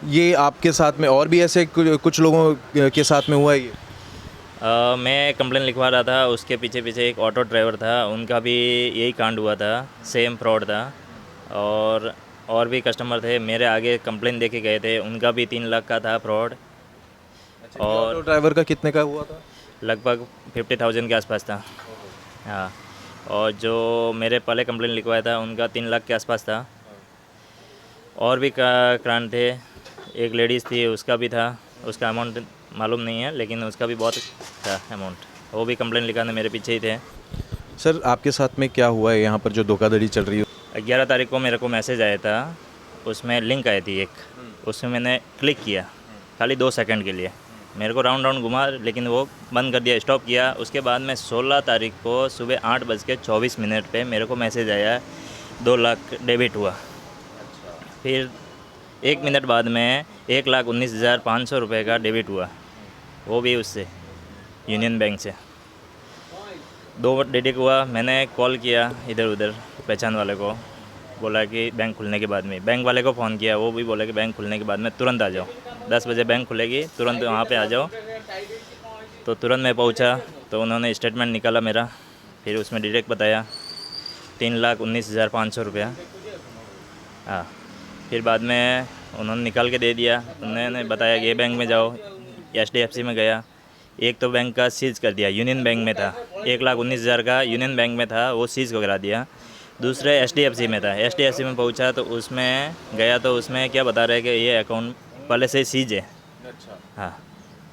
ये आपके साथ में और भी ऐसे कुछ लोगों के साथ में हुआ है ये? मैं कंप्लेन लिखवा रहा था, उसके पीछे पीछे एक ऑटो ड्राइवर था, उनका भी यही कांड हुआ था, सेम फ्रॉड था। और भी कस्टमर थे मेरे आगे कंप्लेन दे के गए थे, उनका भी 3 लाख का था फ्रॉड। अच्छा, ये ऑटो और ड्राइवर का कितने का हुआ था? लगभग 50,000 के आसपास था। हाँ। और जो मेरे पहले कंप्लेन लिखवाया था उनका 3 लाख के आसपास था। और भी कांड थे, एक लेडीज़ थी उसका भी था, उसका अमाउंट मालूम नहीं है, लेकिन उसका भी बहुत था अमाउंट। वो भी कंप्लेन लिखाने मेरे पीछे ही थे। सर आपके साथ में क्या हुआ है यहाँ पर जो धोखाधड़ी चल रही है? 11 तारीख को मेरे को मैसेज आया था, उसमें लिंक आई थी एक, उसमें मैंने क्लिक किया खाली 2 सेकंड के लिए। मेरे को राउंड राउंड घुमा, लेकिन वो बंद कर दिया, स्टॉप किया। उसके बाद में 16 तारीख को सुबह 8:24 पे मेरे को मैसेज आया 2 लाख डेबिट हुआ। फिर 1 मिनट बाद में 1,19,500 रुपये का डेबिट हुआ, वो भी उससे, यूनियन बैंक से। 2 डेबिट हुआ। मैंने कॉल किया इधर उधर पहचान वाले को, बोला कि बैंक खुलने के बाद में, बैंक वाले को फ़ोन किया, वो भी बोला कि बैंक खुलने के बाद में तुरंत आ जाओ, 10 बजे बैंक खुलेगी, तुरंत वहाँ पे आ जाओ। तो तुरंत मैं पहुँचा, तो उन्होंने स्टेटमेंट निकाला मेरा, फिर उसमें डायरेक्ट बताया 3,19,500 रुपया। हाँ। फिर बाद में उन्होंने निकाल के दे दिया। उन्होंने बताया कि ये बैंक में जाओ, HDFC में गया। एक तो बैंक का सीज कर दिया, यूनियन बैंक में था, 1,19,000 का यूनियन बैंक में था, वो सीज करा दिया। दूसरे HDFC में था, HDFC में पहुंचा तो उसमें गया, तो उसमें क्या बता रहे हैं कि ये अकाउंट पहले से सीज है। अच्छा। हाँ।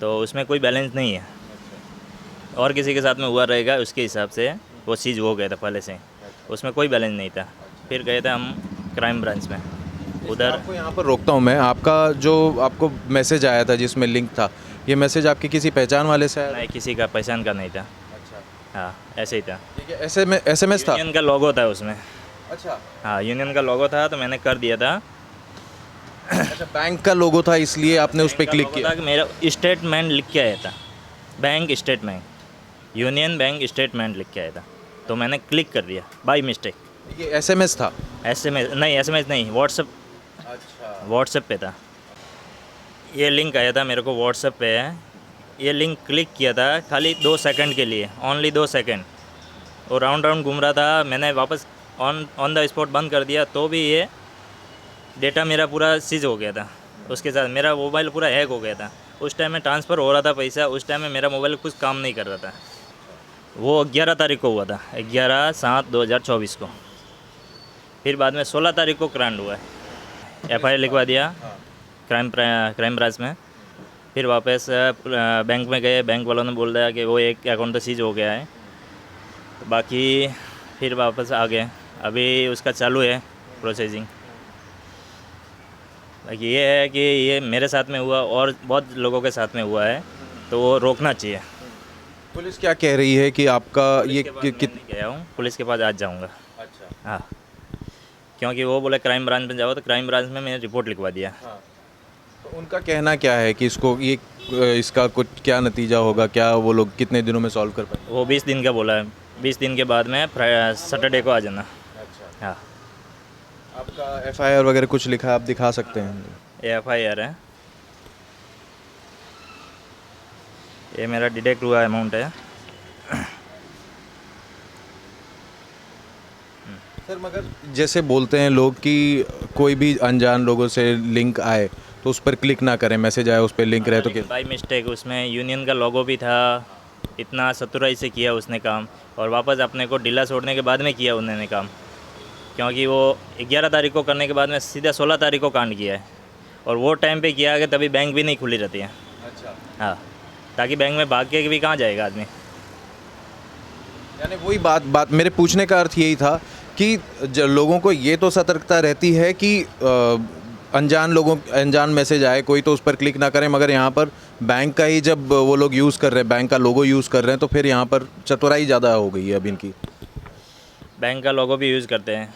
तो उसमें कोई बैलेंस नहीं है, और किसी के साथ में हुआ रहेगा उसके हिसाब से वो सीज हो गया था पहले से, उसमें कोई बैलेंस नहीं था। फिर गए थे हम क्राइम ब्रांच में इसमें उधर। आपको यहाँ पर रोकता हूँ मैं, आपका जो आपको मैसेज आया था जिसमें लिंक था, ये मैसेज आपके किसी पहचान वाले से आया था? नहीं, किसी का पहचान का नहीं था। अच्छा। हाँ, ऐसे ही था। ठीक है, SMS था? यूनियन का लोगो था उसमें। अच्छा। हाँ, यूनियन का लोगो था, तो मैंने कर दिया था। अच्छा, बैंक का लोगो था इसलिए आपने उस बैंक पर का क्लिक लोगो किया? था कि मेरा स्टेटमेंट लिख के आया था, bank statement, union bank statement लिख के आया था, तो मैंने क्लिक कर दिया बाई मिस्टेक। ये SMS था? SMS नहीं, SMS नहीं, व्हाट्सएप, अच्छा। व्हाट्सएप पे था। ये लिंक आया था मेरे को व्हाट्सएप पे है। ये लिंक क्लिक किया था खाली 2 सेकंड के लिए, ओनली 2 सेकंड। वो राउंड राउंड घूम रहा था, मैंने वापस ऑन ऑन द स्पॉट बंद कर दिया, तो भी ये डेटा मेरा पूरा सीज हो गया था। उसके साथ मेरा मोबाइल पूरा हैक हो गया था। उस टाइम में ट्रांसफ़र हो रहा था पैसा, उस टाइम में मेरा मोबाइल कुछ काम नहीं कर रहा था। वो 11 तारीख को हुआ था, 11/7/2024 को। फिर बाद में 16 तारीख को क्राइम हुआ है, FIR लिखवा दिया क्राइम ब्रांच में। फिर वापस बैंक में गए, बैंक वालों ने बोल दिया कि वो एक अकाउंट तो सीज हो गया है, तो बाकी फिर वापस आ गए। अभी उसका चालू है प्रोसेसिंग। बाकी ये है कि ये मेरे साथ में हुआ और बहुत लोगों के साथ में हुआ है, तो वो रोकना चाहिए। पुलिस क्या कह रही है कि आपका पुलिस ये के पास मैं नहीं गया हूँ, पुलिस के पास आज जाऊँगा। अच्छा। हाँ, क्योंकि वो बोले क्राइम ब्रांच में जाओ, तो क्राइम ब्रांच में मैंने रिपोर्ट लिखवा दिया। हाँ। तो उनका कहना क्या है कि इसका कुछ क्या नतीजा होगा, क्या वो लोग कितने दिनों में सॉल्व कर पाएंगे? वो 20 दिन का बोला है, 20 दिन के बाद में सैटरडे को आ जाना। अच्छा। हाँ। आपका FIR वगैरह कुछ लिखा है, आप दिखा सकते हैं? ये FIR है, ये मेरा डिडक्ट हुआ अमाउंट है। सर मगर जैसे बोलते हैं लोग कि कोई भी अनजान लोगों से लिंक आए तो उस पर क्लिक ना करें, मैसेज आए उस पर लिंक रहे तो क्या? बाई मिस्टेक उसमें यूनियन का लोगो भी था, इतना चतुराई से किया उसने काम, और वापस अपने को ढीला छोड़ने के बाद में किया उन्होंने काम। क्योंकि वो 11 तारीख को करने के बाद में सीधा 16 तारीख को कांड किया है, और वो टाइम पे किया कि तभी बैंक भी नहीं खुली रहती है। अच्छा। हाँ, ताकि बैंक में भाग के भी कहाँ जाएगा आदमी। यानी वही बात बात मेरे पूछने का अर्थ यही था कि लोगों को ये तो सतर्कता रहती है कि अनजान मैसेज आए कोई तो उस पर क्लिक ना करें, मगर यहाँ पर बैंक का ही जब वो लोग यूज़ कर रहे हैं, बैंक का लोगो यूज़ कर रहे हैं, तो फिर यहाँ पर चतुराई ज़्यादा हो गई है अब इनकी। बैंक का लोगो भी यूज़ करते हैं,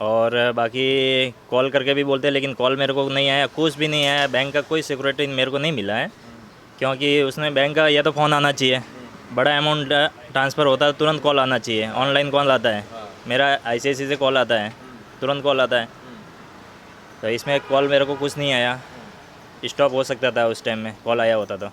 और बाकी कॉल करके भी बोलते हैं, लेकिन कॉल मेरे को नहीं आया, कुछ भी नहीं आया, बैंक का कोई सिक्योरिटी मेरे को नहीं मिला है। क्योंकि उसमें बैंक का या तो फ़ोन आना चाहिए, बड़ा अमाउंट ट्रांसफ़र होता है तुरंत कॉल आना चाहिए, ऑनलाइन कॉल आता है। मेरा ICICI से कॉल आता है, तुरंत कॉल आता है, तो इसमें कॉल मेरे को कुछ नहीं आया। स्टॉप हो सकता था उस टाइम में कॉल आया होता तो